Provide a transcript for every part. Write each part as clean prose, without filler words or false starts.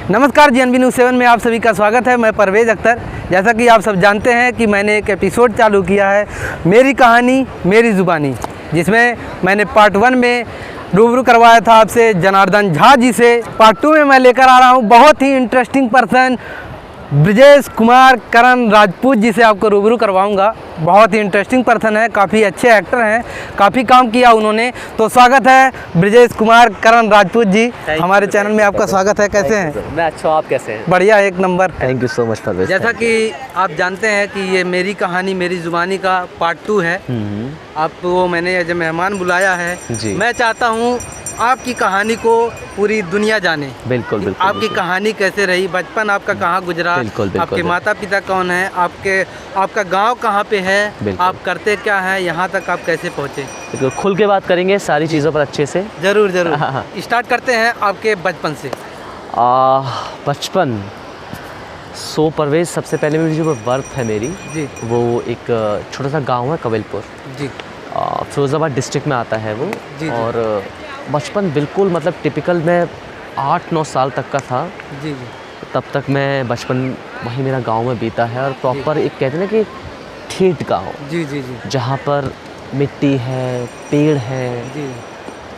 नमस्कार, GNB news 7 में आप सभी का स्वागत है। मैं परवेज़ अख्तर। जैसा कि आप सब जानते हैं कि मैंने एक एपिसोड चालू किया है, मेरी कहानी मेरी ज़ुबानी, जिसमें मैंने पार्ट 1 में रूबरू करवाया था आपसे जनार्दन झा जी से। पार्ट 2 में मैं लेकर आ रहा हूँ बहुत ही इंटरेस्टिंग पर्सन ब्रजेश कुमार करण राजपूत जी से आपको रूबरू करवाऊंगा। बहुत ही इंटरेस्टिंग पर्सन है, काफ़ी अच्छे एक्टर हैं, काफ़ी काम किया उन्होंने। तो स्वागत है ब्रजेश कुमार करण राजपूत जी, हमारे चैनल में आपका स्वागत है। कैसे हैं? मैं अच्छा हूँ, आप कैसे हैं? बढ़िया, एक नंबर। Thank you so much Parvez. जैसा कि आप जानते हैं कि ये मेरी कहानी मेरी ज़ुबानी का पार्ट 2 है। आपको मैंने एज ए मेहमान बुलाया है। मैं चाहता हूँ आपकी कहानी को पूरी दुनिया जाने। बिल्कुल बिल्कुल। आपकी कहानी कैसे रही, बचपन आपका कहाँ गुजरा, आपके माता पिता कौन हैं, आपका गांव कहाँ पे है, आप करते क्या हैं, यहाँ तक आप कैसे पहुँचे। खुल के बात करेंगे सारी चीज़ों पर अच्छे से। ज़रूर ज़रूर। स्टार्ट करते हैं आपके बचपन से। बचपन सो परवेज, सबसे पहले मेरी जो बर्थ है मेरी जी, वो एक छोटा सा गांव है कबीलपुर जी, फिरोज़ाबाद डिस्ट्रिक्ट में आता है वो। जी, और बचपन बिल्कुल मतलब टिपिकल, मैं 8-9 साल तक का था। जी, तब तक मैं बचपन वहीं मेरा गांव में बीता है। और प्रॉपर एक कहते हैं ना कि ठेठ गाँव, जी, जी, जी, जहाँ पर मिट्टी है, पेड़ है, जी,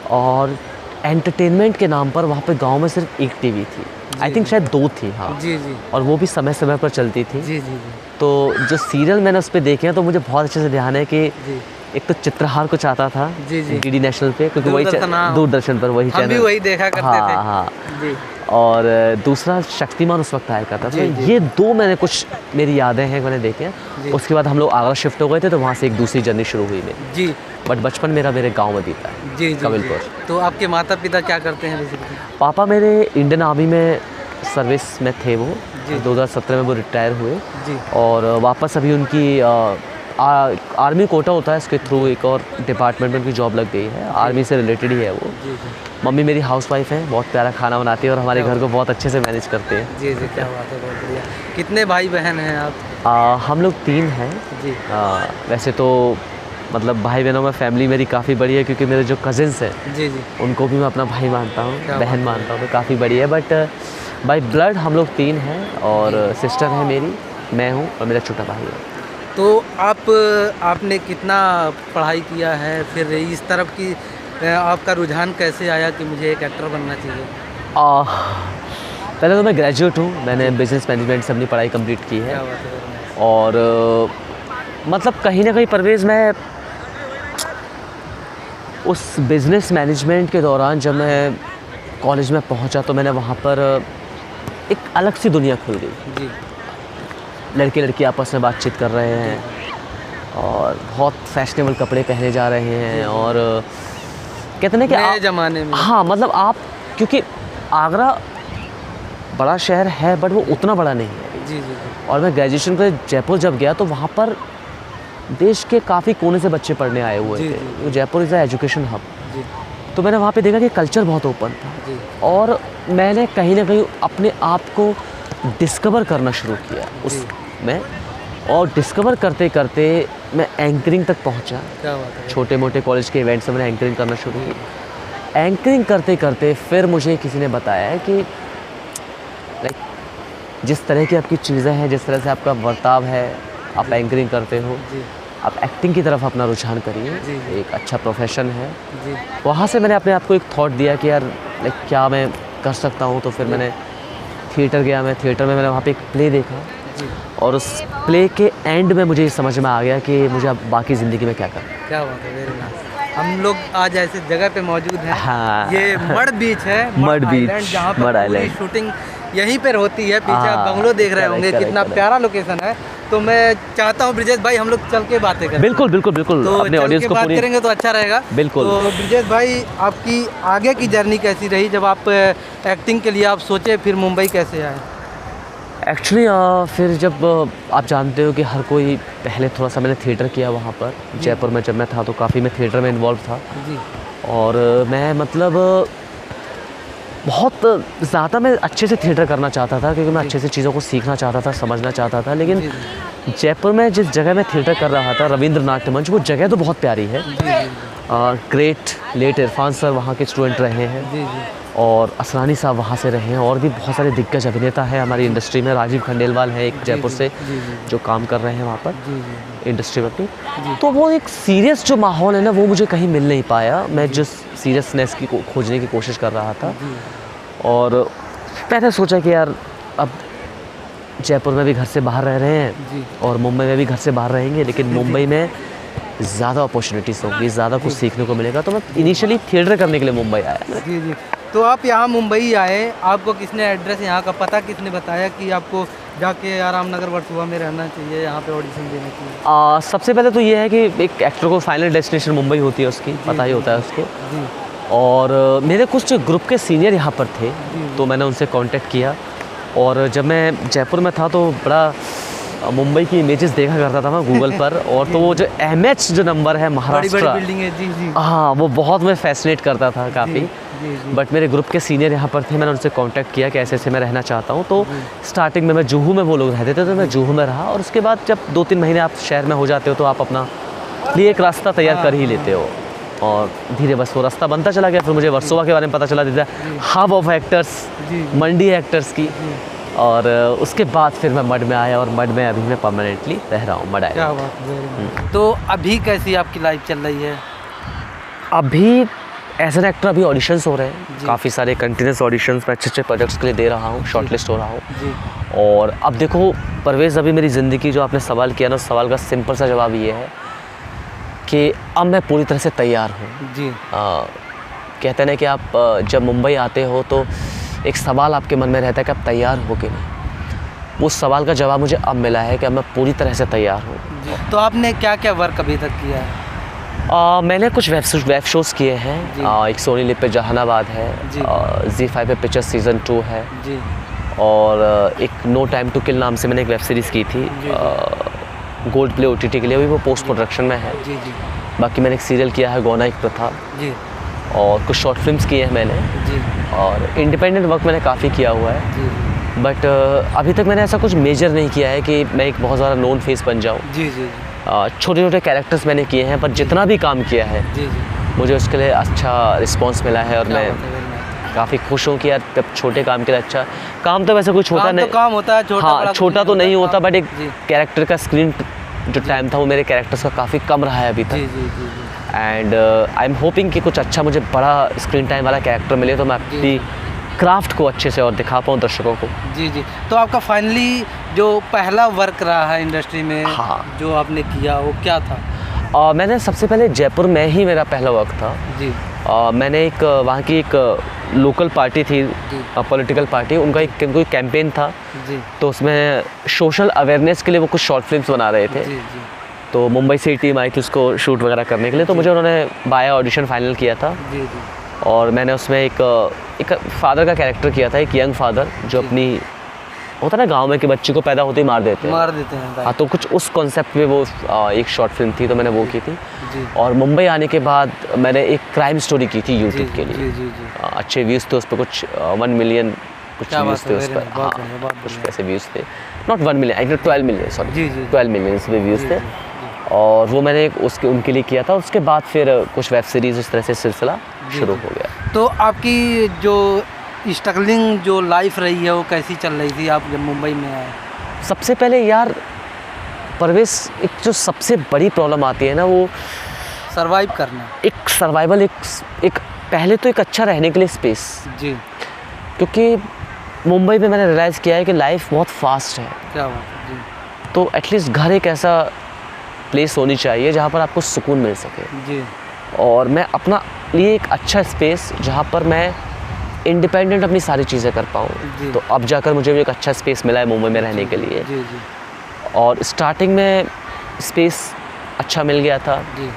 और एंटरटेनमेंट के नाम पर वहाँ पे गांव में सिर्फ एक टीवी थी। आई थिंक शायद 2 थी, हाँ। जी, जी, और वो भी समय समय पर चलती थी। जी, जी, तो जो सीरियल मैंने उस पर देखे हैं तो मुझे बहुत अच्छे से ध्यान है कि जी, एक तो चित्रहार कुछ आता था जी, जी, DD नेशनल पे, क्योंकि वही दूरदर्शन, दूरदर्शन पर वही हम भी चैनल, वही देखा करते थे। हाँ हाँ। जी, और दूसरा शक्तिमान उस वक्त आया करता था। जी, जी। ये 2 मैंने कुछ मेरी यादें हैं मैंने देखे जी। हैं। उसके बाद हम लोग आगरा शिफ्ट हो गए थे, तो वहाँ से एक दूसरी जर्नी शुरू हुई मेरी। जी, बट बचपन मेरा मेरे गाँव में बीता है, जी, जी, कबीलपुर। जी। तो आपके माता पिता क्या करते हैं बेसिकली? पापा मेरे इंडियन आर्मी में सर्विस में थे, वो जी। 2017 में वो रिटायर हुए। जी, और वापस अभी उनकी आर्मी कोटा होता है, इसके थ्रू एक और डिपार्टमेंट में उनकी जॉब लग गई है। आर्मी से रिलेटेड ही है वो। जी, जी, मम्मी मेरी हाउसवाइफ है, बहुत प्यारा खाना बनाती है और हमारे घर को बहुत अच्छे से मैनेज करते हैं। जी, जी, क्या बात है, बहुत बढ़िया। कितने भाई बहन हैं आप? हम लोग 3 हैं। जी, वैसे तो मतलब भाई बहनों में फैमिली मेरी काफ़ी बड़ी है, क्योंकि मेरे जो कज़िन्स हैं जी, जी, उनको भी मैं अपना भाई मानता हूँ, क्या बहन बात मानता हूँ, तो काफ़ी बड़ी है। बट बाय ब्लड हम लोग 3 हैं, और सिस्टर है मेरी, मैं हूँ और मेरा छोटा भाई है। तो आपने कितना पढ़ाई किया है, फिर इस तरफ की आपका रुझान कैसे आया कि मुझे एक एक्टर बनना चाहिए? पहले तो मैं ग्रेजुएट हूँ, मैंने बिजनेस मैनेजमेंट से अपनी पढ़ाई कंप्लीट की है। क्या बात है। और मतलब कहीं ना कहीं परवेज़, मैं उस बिज़नेस मैनेजमेंट के दौरान जब मैं कॉलेज में पहुंचा तो मैंने वहाँ पर एक अलग सी दुनिया खुल गई। जी, लड़के लड़की आपस में बातचीत कर रहे हैं, और बहुत फैशनेबल कपड़े पहने जा रहे हैं, और कहते हैं ना कि नए ज़माने में। हाँ, मतलब आप, क्योंकि आगरा बड़ा शहर है बट वो उतना बड़ा नहीं है। जी, जी, जी, और मैं ग्रेजुएशन पे जयपुर जब गया तो वहाँ पर देश के काफ़ी कोने से बच्चे पढ़ने आए हुए जी, थे। जी, Jaipur is a education hub. जी, तो मैंने वहाँ पे देखा कि कल्चर बहुत ओपन था, जी, और मैंने कहीं ना कहीं अपने आप को डिस्कवर करना शुरू किया उसमें। और डिस्कवर करते करते मैं एंकरिंग तक पहुँचा। क्या बात है। छोटे मोटे कॉलेज के इवेंट्स में मैंने एंकरिंग करना शुरू की। एंकरिंग करते करते फिर मुझे किसी ने बताया कि लाइक जिस तरह की आपकी चीज़ें हैं, जिस तरह से आपका बर्ताव है, आप एंकरिंग करते हो, जी, आप एक्टिंग की तरफ अपना रुझान करिए। जी, जी। एक अच्छा प्रोफेशन है। जी, वहाँ से मैंने अपने आप को एक थॉट दिया कि यार लाइक क्या मैं कर सकता हूँ। तो फिर मैंने थिएटर गया। मैं थिएटर में मैंने वहाँ पे एक प्ले देखा, जी, और उस प्ले के एंड में मुझे समझ में आ गया कि मुझे अब बाकी ज़िंदगी में क्या करना। क्या बात है, वेरी नाइस। हम लोग आज ऐसे जगह पे मौजूद हैं। हाँ। ये मड बीच है, मड बीच, आइलैंड, जहाँ पर मड पूरी आइलैंड। शूटिंग यहीं पर होती है। पीछे आप हाँ, बंगलो देख रहे correct, होंगे, correct, कितना correct। प्यारा लोकेशन है। तो मैं चाहता हूँ ब्रजेश भाई हम लोग चल के बातें करें। बिल्कुल बिल्कुल बिल्कुल, तो अपने चल ऑडियंस के को बात पूरी। करेंगे तो अच्छा रहेगा। बिल्कुल। तो ब्रजेश भाई आपकी आगे की जर्नी कैसी रही, जब आप एक्टिंग के लिए आप सोचे, फिर मुंबई कैसे आए? एक्चुअली फिर जब आप जानते हो कि हर कोई, पहले थोड़ा सा मैंने थिएटर किया वहाँ पर जयपुर में। जब मैं था तो काफ़ी मैं थिएटर में इन्वॉल्व था। जी, और मैं मतलब बहुत ज़्यादा मैं अच्छे से थिएटर करना चाहता था, क्योंकि मैं अच्छे से चीज़ों को सीखना चाहता था, समझना चाहता था। लेकिन जी, जयपुर में जिस जगह मैं थिएटर कर रहा था, रविंद्र नाट्य मंच, वो जगह तो बहुत प्यारी है। जी, जी, ग्रेट लेट इरफान सर वहाँ के स्टूडेंट रहे हैं। जी, जी, और असरानी साहब वहाँ से रहे हैं, और भी बहुत सारे दिग्गज अभिनेता हैं हमारी इंडस्ट्री में। राजीव खंडेलवाल है एक जयपुर से जो काम कर रहे हैं वहाँ पर इंडस्ट्री में अपनी। तो वो एक सीरियस जो माहौल है ना, वो मुझे कहीं मिल नहीं पाया। मैं जिस सीरियसनेस की खोजने की कोशिश कर रहा था, और मैंने सोचा कि यार अब जयपुर में भी घर से बाहर रह रहे हैं और मुंबई में भी घर से बाहर रहेंगे, लेकिन मुंबई में ज़्यादा अपॉर्चुनिटीज़ होंगी, ज़्यादा कुछ सीखने को मिलेगा। तो मैं इनिशियली थिएटर करने के लिए मुंबई आया। जी। तो आप यहाँ मुंबई आए, आपको किसने एड्रेस यहाँ का पता किसने बताया कि आपको जाके आराम नगर वर्सोवा में रहना चाहिए, यहाँ पे ऑडिशन देने के लिए? सबसे पहले तो ये है कि एक एक्टर को फाइनल डेस्टिनेशन मुंबई होती है उसकी, पता ही होता है उसको। और मेरे कुछ ग्रुप के सीनियर यहाँ पर थे, तो मैंने उनसे कांटेक्ट किया। और जब मैं जयपुर में था तो बड़ा मुंबई की इमेजेस देखा करता था मैं गूगल पर, और तो वो जो MH जो नंबर है महाराष्ट्र, बड़ी बिल्डिंग है। जी। हाँ, वो बहुत मैं फैसिनेट करता था काफ़ी। बट मेरे ग्रुप के सीनियर यहाँ पर थे, मैंने उनसे कांटेक्ट किया कि ऐसे ऐसे मैं रहना चाहता हूँ। तो स्टार्टिंग में मैं जुहू में वो लोग रहते थे, तो मैं जुहू में रहा। और उसके बाद जब 2-3 महीने आप शहर में हो जाते हो तो आप अपना लिए एक रास्ता तैयार कर ही लेते हो, और धीरे बस वो रास्ता बनता चला गया। फिर मुझे वर्सोवा के बारे में पता चला, देता hub of actors, Mandi actors की। और उसके बाद फिर मैं मड में आया, और मड में अभी मैं परमानेंटली रह रहा हूँ, मड आया। क्या बात। तो अभी कैसी आपकी लाइफ चल रही है? अभी एज एन एक्टर अभी ऑडिशंस हो रहे हैं, काफ़ी सारे कंटिन्यूस ऑडिशंस मैं अच्छे प्रोजेक्ट्स के लिए दे रहा हूँ, शॉर्टलिस्ट हो रहा हूँ। और अब देखो परवेज़, अभी मेरी ज़िंदगी जो आपने सवाल किया ना, उस सवाल का सिंपल सा जवाब ये है कि अब मैं पूरी तरह से तैयार हूँ। जी। कहते हैं ना कि आप जब मुंबई आते हो तो एक सवाल आपके मन में रहता है कि आप तैयार हो कि नहीं। उस सवाल का जवाब मुझे अब मिला है कि अब मैं पूरी तरह से तैयार हूँ। तो आपने क्या क्या वर्क अभी तक किया है? मैंने कुछ वेब शोज़ किए हैं। एक सोनी लिव पे जहानाबाद है, ZEE5 पे पिक्चर सीज़न 2 है जी। और एक नो टाइम टू किल नाम से मैंने एक वेब सीरीज़ की थी गोल्ड प्ले OTT के लिए, अभी वो पोस्ट प्रोडक्शन में है। जी। बाकी मैंने एक सीरियल किया है गौना एक प्रथा, जी। और कुछ शॉर्ट फिल्म्स किए हैं मैंने। जी। और इंडिपेंडेंट वर्क मैंने काफ़ी किया हुआ है। जी। बट अभी तक मैंने ऐसा कुछ मेजर नहीं किया है कि मैं एक बहुत ज़्यादा नोन फेस बन जाऊँ। जी। छोटे छोटे कैरेक्टर्स मैंने किए हैं, पर जितना भी काम किया है मुझे उसके लिए अच्छा रिस्पांस मिला है, और मैं काफ़ी खुश हूँ कि यार जब छोटे काम के लिए अच्छा काम, तो वैसे कोई छोटा नहीं, तो काम होता है छोटा, हाँ छोटा तो नहीं होता, बट एक कैरेक्टर का स्क्रीन जो टाइम था वो मेरे कैरेक्टर्स का काफ़ी कम रहा है अभी तक। एंड आई एम होपिंग कि कुछ अच्छा मुझे बड़ा स्क्रीन टाइम वाला कैरेक्टर मिले, तो मैं अपनी क्राफ्ट को अच्छे से और दिखा पाऊँ दर्शकों को। जी। तो आपका फाइनली जो पहला वर्क रहा है इंडस्ट्री में, हाँ, जो आपने किया वो क्या था? मैंने सबसे पहले जयपुर में ही मेरा पहला वर्क था। जी। मैंने एक वहाँ की एक लोकल पार्टी थी, पॉलिटिकल पार्टी, उनका एक कोई कैंपेन था। जी। तो उसमें सोशल अवेयरनेस के लिए वो कुछ शॉर्ट फिल्म्स बना रहे थे। जी। तो मुंबई से टीम आई थी उसको शूट वगैरह करने के लिए, तो मुझे उन्होंने बाया ऑडिशन फाइनल किया था। जी। और मैंने उसमें एक फादर का कैरेक्टर किया था, एक यंग फादर जो अपनी होता है ना गांव में कि बच्ची को पैदा होते ही मार देते हैं। हाँ, तो कुछ उस कॉन्सेप्ट में वो एक शॉर्ट फिल्म थी, तो मैंने वो की थी। और मुंबई आने के बाद मैंने एक क्राइम स्टोरी की थी यूट्यूब के लिए। अच्छे व्यूज़ थे उस पर, कुछ 1 मिलियन कुछ व्यूज़ थे उस पर। हाँ, कुछ ऐसे व्यूज़ थे, not 1 million, I think 12 million, sorry 12 million पे व्यूज़ थे। और वो मैंने उनके लिए किया था। उसके बाद फिर कुछ वेब सीरीज़ इस तरह से सिलसिला शुरू हो गया। तो आपकी जो स्ट्रगलिंग जो लाइफ रही है वो कैसी चल रही थी आप जब मुंबई में आए? सबसे पहले यार परवेश, एक जो सबसे बड़ी प्रॉब्लम आती है ना, वो सर्वाइव करना, एक सर्वाइवल, एक पहले तो एक अच्छा रहने के लिए स्पेस। जी। क्योंकि मुंबई में मैंने रियलाइज़ किया है कि लाइफ बहुत फास्ट है। क्या बात है। जी। तो एटलीस्ट घर एक ऐसा प्लेस होनी चाहिए जहाँ पर आपको सुकून मिल सके। जी। और मैं अपना लिए एक अच्छा स्पेस जहाँ पर मैं इंडिपेंडेंट अपनी सारी चीज़ें कर पाऊँ। तो अब जाकर मुझे एक अच्छा स्पेस मिला है मुंबई में रहने के लिए। जी। और स्टार्टिंग में स्पेस अच्छा मिल गया था। जी।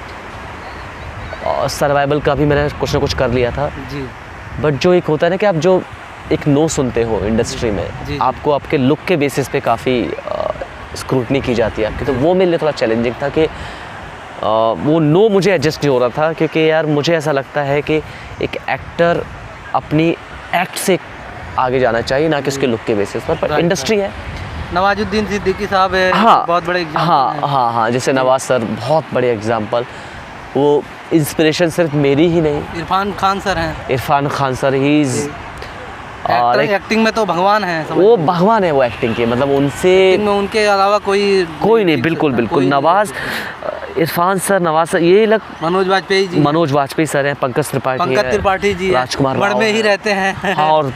और सर्वाइवल का भी मैंने कुछ ना कुछ कर लिया था। जी। बट जो एक होता है ना कि आप जो एक नो सुनते हो इंडस्ट्री में, आपको आपके लुक के बेसिस पे काफ़ी स्क्रूटनी की जाती है आपकी, तो वो मेरे लिए थोड़ा चैलेंजिंग था कि वो नो मुझे एडजस्ट नहीं हो रहा था। क्योंकि यार मुझे ऐसा लगता है कि एक एक्टर अपनी एक्ट से आगे जाना चाहिए, ना कि उसके लुक के बेसिस पर इंडस्ट्री है। नवाजुद्दीन सिद्दीकी साहब है, हाँ, बहुत बड़े एग्जाम्पल। हाँ, जैसे नवाज सर बहुत बड़े एग्जाम्पल। वो इंस्पिरेशन सिर्फ मेरी ही नहीं, इरफान खान सर हैं। Irfan Khan sir he is acting में तो भगवान हैं, समझ वो भगवान है वो एक्टिंग के, मतलब उनसे एक्टिंग में उनके अलावा कोई नहीं, बिल्कुल बिल्कुल। नवाज, इरफान सर, नवाज सर, ये लग मनोज वाजपेयी जी, मनोज वाजपेयी सर हैं, पंकज त्रिपाठी जी राजकुमार मड़ में ही रहते हैं। हाँ, और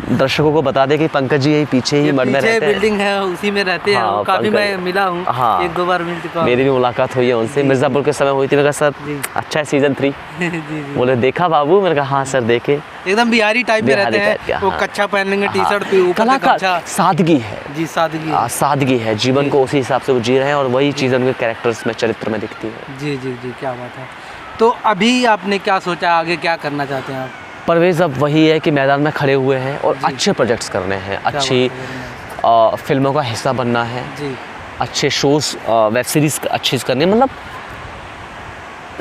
दर्शकों को बता दें कि पंकज जी यही पीछे ही मड में रहते हैं, बिल्डिंग है उसी में रहते हैं। हाँ, काफ़ी मैं मिला हूँ, हाँ, 1-2 बार मिल चुका हूँ। मेरी भी मुलाकात हुई है उनसे, मिर्ज़ापुर के समय हुई थी। मैंने कहा सर अच्छा है सीज़न 3, बोले देखा बाबू, मैंने कहा हाँ सर देखे। एकदम बिहारी टाइप में रहते हैं, वो कच्छा पहन लेंगे, टी-शर्ट पे ऊपर कलाकार, सादगी है जी, सादगी है, जीवन को उसी हिसाब से वो जी रहे हैं, और वही चीज़ उनके कैरेक्टर्स में, चरित्र में दिखती है। जी जी जी, क्या बात है। तो अभी आपने क्या सोचा, आगे क्या करना चाहते हैं आप? परवेज़ अब वही है कि मैदान में खड़े हुए हैं और अच्छे प्रोजेक्ट्स करने हैं, अच्छी फिल्मों का हिस्सा बनना है जी, अच्छे शोज़, वेब सीरीज़ अच्छी करनी है। मतलब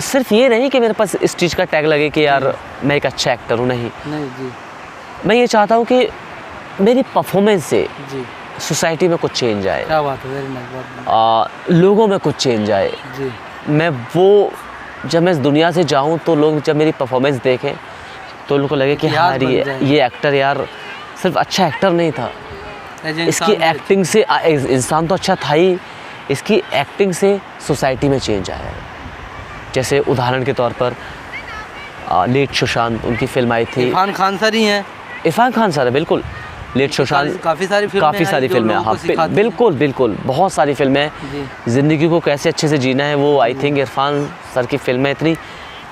सिर्फ ये नहीं कि मेरे पास इस चीज़ का टैग लगे कि यार मैं एक अच्छा एक्टर हूँ, नहीं जी, मैं ये चाहता हूँ कि मेरी परफॉर्मेंस से जी सोसाइटी में कुछ चेंज आए, क्या बात है, वेरी नाइस, लोगों में कुछ चेंज आए। जी, मैं वो जब मैं इस दुनिया से जाऊँ तो लोग जब मेरी परफॉर्मेंस देखें तो उनको लगे कि हाँ ये एक्टर यार सिर्फ अच्छा एक्टर नहीं था, इसकी एक्टिंग से इंसान तो अच्छा था ही, इसकी एक्टिंग से सोसाइटी में चेंज आया है। जैसे उदाहरण के तौर पर लेट सुशांत, उनकी फिल्म आई थी, इरफान खान सर ही हैं, इरफान खान सर है, बिल्कुल। लेट सुशांत काफ़ी सारी फिल्में, हाँ बिल्कुल बिल्कुल, बहुत सारी फिल्में, ज़िंदगी को कैसे अच्छे से जीना है, वो आई थिंक इरफान सर की फिल्में इतनी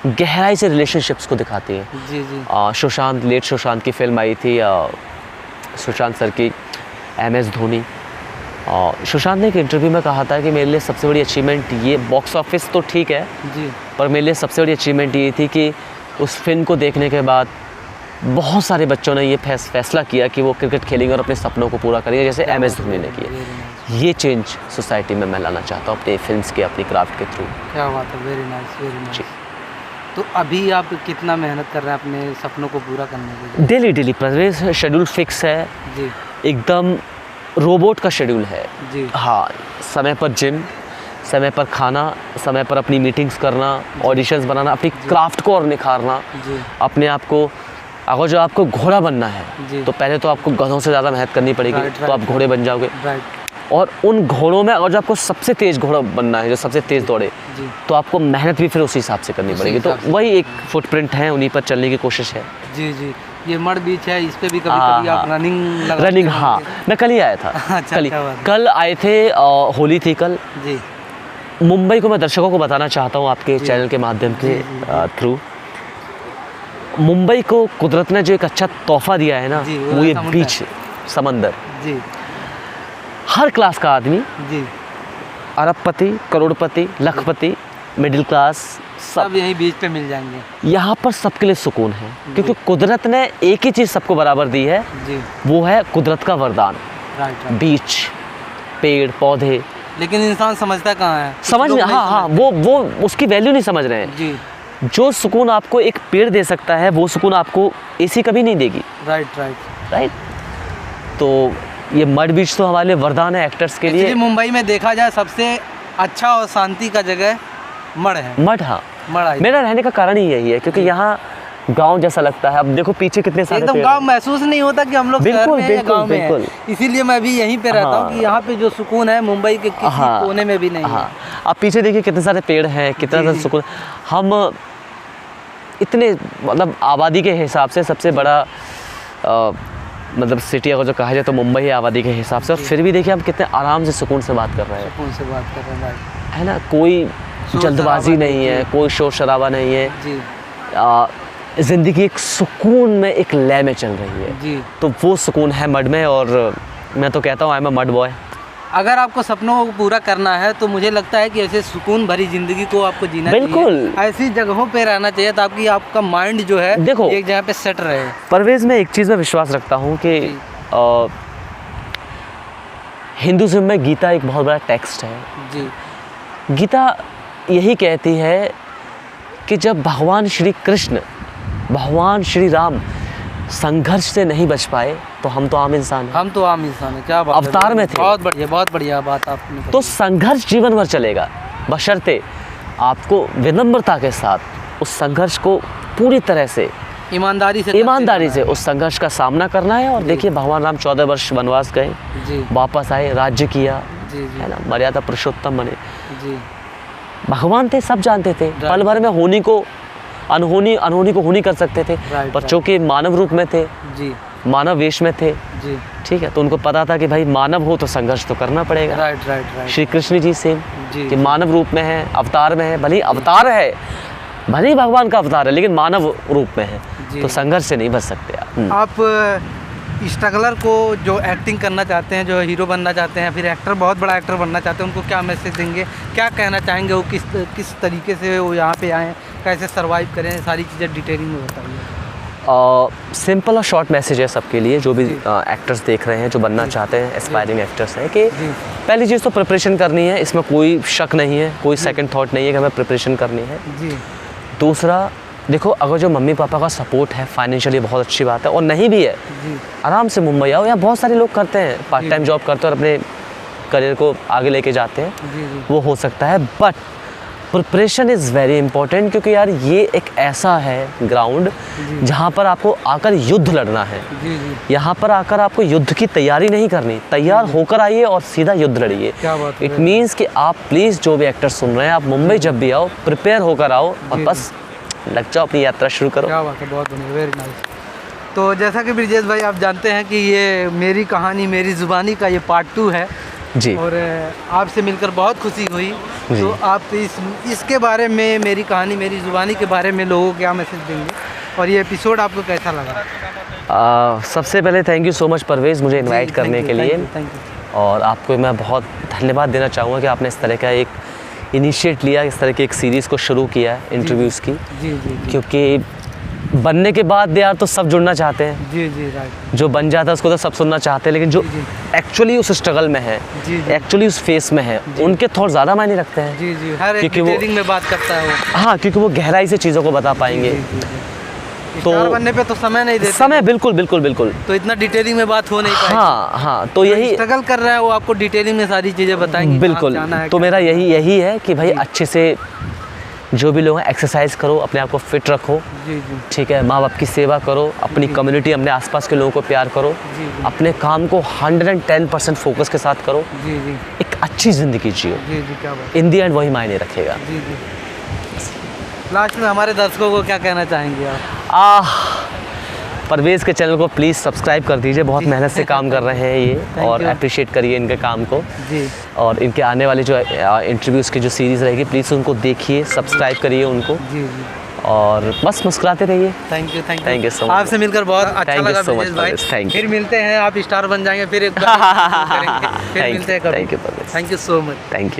गहराई से रिलेशनशिप्स को दिखाती हैं। जी जी, सुशांत, लेट सुशांत की फिल्म आई थी, सुशांत सर की, MS धोनी। सुशांत ने एक इंटरव्यू में कहा था कि मेरे लिए सबसे बड़ी अचीवमेंट ये, बॉक्स ऑफिस तो ठीक है जी, पर मेरे लिए सबसे बड़ी अचीवमेंट ये थी कि उस फिल्म को देखने के बाद बहुत सारे बच्चों ने ये फैसला किया कि वो क्रिकेट खेलेंगे और अपने सपनों को पूरा करेंगे, जैसे MS धोनी ने किया। ये चेंज सोसाइटी में मैं लाना चाहता हूँ अपनी फिल्म्स के, अपनी क्राफ्ट के थ्रू। क्या बात है, वेरी नाइस, वेरी नाइस। तो अभी आप कितना मेहनत कर रहे हैं अपने सपनों को पूरा करने के लिए? डेली परवेज़ शेड्यूल फिक्स है जी, एकदम रोबोट का शेड्यूल है जी, हाँ, समय पर जिम, समय पर खाना, समय पर अपनी मीटिंग्स करना, ऑडिशंस बनाना, अपनी क्राफ्ट को और निखारना, अपने आप को। अगर जो आपको घोड़ा बनना है तो पहले तो आपको गधों से ज़्यादा मेहनत करनी पड़ेगी, तो आप घोड़े बन जाओगे। और उन घोड़ों में अगर जो आपको सबसे तेज़ घोड़ा बनना है, जो सबसे तेज़ दौड़े, तो आपको मेहनत भी फिर उसी हिसाब से करनी पड़ेगी। तो वही एक फुटप्रिंट है, उन्हीं पर चलने की कोशिश है। जी जी, ये मड़ बीच है, इस पे भी कभी आप रनिंग हाँ, मैं कल ही आया था। अच्छा, कल आए थे, होली थी कल जी। मुंबई को मैं दर्शकों को बताना चाहता हूँ आपके चैनल के माध्यम के थ्रू, मुंबई को कुदरत ने जो एक अच्छा तोहफा दिया है ना, वो ये बीच, समंदर जी। हर क्लास का आदमी जी, अरबपति, करोड़पति, लखपति, मिडिल क्लास, सब यही बीच पे मिल जाएंगे। यहाँ पर सबके लिए सुकून है, क्योंकि कुदरत ने एक ही चीज़ सबको बराबर दी है जी, वो है कुदरत का वरदान। बीच, पेड़, पौधे। लेकिन इंसान समझता कहाँ है, समझ नहीं, हाँ, वो उसकी वैल्यू नहीं समझ रहे हैं जी। जो सुकून आपको एक पेड़ दे सकता है, वो सुकून आपको AC कभी नहीं देगी। राइट। तो ये मड बीच तो हमारे लिए वरदान है एक्टर्स के लिए। मुंबई में देखा जाए सबसे अच्छा और शांति का जगह मड है। मड, हाँ, मेरा रहने का कारण ही यही है, क्योंकि यहाँ गांव जैसा लगता है। अब देखो पीछे कितने सारे एकदम गांव महसूस नहीं होता कि हम लोग शहर में हैं, गांव में हैं। इसीलिए मैं भी यहीं पे रहता हूँ कि यहाँ पे जो सुकून है मुंबई के किसी कोने में भी नहीं है। अब पीछे देखिए कितने सारे पेड़ हैं, कितना ज़्यादा सुकून। हम इतने, मतलब आबादी के हिसाब से सबसे बड़ा मतलब सिटी अगर जो कहा जाए तो मुंबई है आबादी के हिसाब से, और फिर भी देखिए हम कितने आराम से सुकून से बात कर रहे हैं, है ना। कोई जल्दबाजी नहीं है, कोई शोर शराबा नहीं है जी। ज़िंदगी एक सुकून में, एक लय में चल रही है जी। तो वो सुकून है मड में, और मैं तो कहता हूँ I am a mud boy. अगर आपको सपनों को पूरा करना है तो मुझे लगता है कि ऐसे सुकून भरी ज़िंदगी को आपको जीना बिल्कुल चाहिए, ऐसी जगहों पे रहना चाहिए ताकि आपका माइंड जो है देखो एक जगह पे सेट रहे। परवेज़ में एक चीज़ में विश्वास रखता हूँ कि हिंदुज़्म में गीता एक बहुत बड़ा टेक्स्ट है जी। गीता यही कहती है कि जब भगवान श्री कृष्ण, भगवान श्री राम संघर्ष से नहीं बच पाए तो हम तो आम इंसान हैं। हम तो आम इंसान हैं, क्या बात, अवतार में थे। बहुत बढ़िया बात आपने। तो संघर्ष जीवन भर चलेगा, बशर्ते आपको विनम्रता के साथ उस संघर्ष को पूरी तरह से ईमानदारी से उस संघर्ष का सामना करना है। और देखिए भगवान राम 14 वर्ष वनवास गए, जी वापस आए, राज्य किया, जी जी है ना, मर्यादा पुरुषोत्तम बने। जी भगवान थे, सब जानते थे, पल भर में होनी को अनहोनी को होनी कर सकते थे, पर चूंकि मानव रूप में थे, जी मानव वेश में थे, जी ठीक है, तो उनको पता था कि भाई मानव हो तो संघर्ष तो करना पड़ेगा। राइट श्री कृष्ण जी सेम जी कि मानव रूप में है, अवतार में है, भले ही अवतार है, भले ही भगवान का अवतार है, लेकिन मानव रूप में है, तो संघर्ष से नहीं बच सकते आप। आप स्ट्रगलर को जो एक्टिंग करना चाहते हैं, जो हीरो बनना चाहते हैं, फिर एक्टर, बहुत बड़ा एक्टर बनना चाहते हैं, उनको क्या मैसेज देंगे, क्या कहना चाहेंगे? वो किस तरीके से वो यहाँ पे आएँ, कैसे सर्वाइव करें, सारी चीज़ें डिटेलिंग में बताइए। सिंपल और शॉर्ट मैसेज है सबके लिए, जो भी एक्टर्स देख रहे हैं, जो बनना चाहते हैं, एस्पायरिंग एक्टर्स हैं, कि पहली चीज़ तो प्रिपरेशन करनी है, इसमें कोई शक नहीं है, कोई सेकंड थॉट नहीं है कि हमें प्रिपरेशन करनी है। जी। दूसरा, देखो अगर जो मम्मी पापा का सपोर्ट है फाइनेंशियली, बहुत अच्छी बात है, और नहीं भी है, आराम से मुंबई आओ। यहाँ बहुत सारे लोग करते हैं, पार्ट टाइम जॉब करते हैं और अपने करियर को आगे लेके जाते हैं, वो हो सकता है, but preparation is very important, क्योंकि यार ये एक ऐसा है ग्राउंड जहाँ पर आपको आकर युद्ध लड़ना है। यहाँ पर आकर आपको युद्ध की तैयारी नहीं करनी, तैयार होकर आइए और सीधा युद्ध लड़िए। इट मीन्स कि आप प्लीज़ जो भी एक्टर सुन रहे हैं, आप मुंबई जब भी आओ, प्रिपेयर होकर आओ और बस लग जाओ, अपनी यात्रा शुरू करो। क्या बात है, बहुत बढ़िया, वेरी नाइस। तो जैसा कि ब्रिजेश भाई आप जानते हैं कि ये मेरी कहानी मेरी ज़ुबानी का ये पार्ट 2 है जी, और आपसे मिलकर बहुत खुशी हुई। तो आप इसके बारे में, मेरी कहानी मेरी ज़ुबानी के बारे में लोगों को क्या मैसेज देंगे, और ये एपिसोड आपको कैसा लगा? सबसे पहले thank you so much Parvez, मुझे इनवाइट करने के लिए, थैंक यू। और आपको मैं बहुत धन्यवाद देना चाहूँगा कि आपने इस तरह का एक इनिशिएट लिया, इस तरह की एक सीरीज़ को शुरू किया है, इंटरव्यूज़ की। जी। क्योंकि बनने के बाद यार तो सब जुड़ना चाहते हैं, जी राइट। जो बन जाता है उसको तो सब सुनना चाहते हैं, लेकिन जो एक्चुअली उस स्ट्रगल में है, एक्चुअली उस फेस में है, उनके थोड़ा ज़्यादा मायने रखते हैं। जी हर एक डिटेलिंग में बात करता है वो। हाँ, क्योंकि वो गहराई से चीज़ों को बता पाएंगे। तो बनने पे तो समय नहीं देते, समय बिल्कुल, तो इतना डिटेलिंग में बात हो नहीं पाएगी। हाँ, तो यही स्ट्रगल कर रहा है वो, आपको डिटेलिंग में सारी चीज़ें बताएंगे। बिल्कुल, तो मेरा यही है कि भाई अच्छे से जो भी लोग हैं एक्सरसाइज करो, अपने आप को फिट रखो, ठीक है, माँ बाप की सेवा करो, अपनी कम्युनिटी, अपने आसपास के लोगों को प्यार करो, अपने काम को 110% फोकस के साथ करो, एक अच्छी ज़िंदगी जियो। इन दी एंड वही मायने रखेगा। लास्ट में हमारे दर्शकों को क्या कहना चाहेंगे आप? परवेज़ के चैनल को प्लीज़ सब्सक्राइब कर दीजिए, बहुत मेहनत से काम कर रहे हैं ये, और अप्रिशिएट करिए इनके काम को जी। और इनके आने वाले जो इंटरव्यूज़ की जो सीरीज़ रहेगी, प्लीज़ उनको देखिए, सब्सक्राइब करिए उनको, जी और बस मुस्कुराते रहिए। थैंक यू सो मच, आपसे मिलकर बहुत अच्छा लगा ब्रिजेश भाई। फिर मिलते हैं, आप स्टार बन जाएंगे, फिर एक बार फिर मिलते हैं कभी। Thank you so much. Thank you.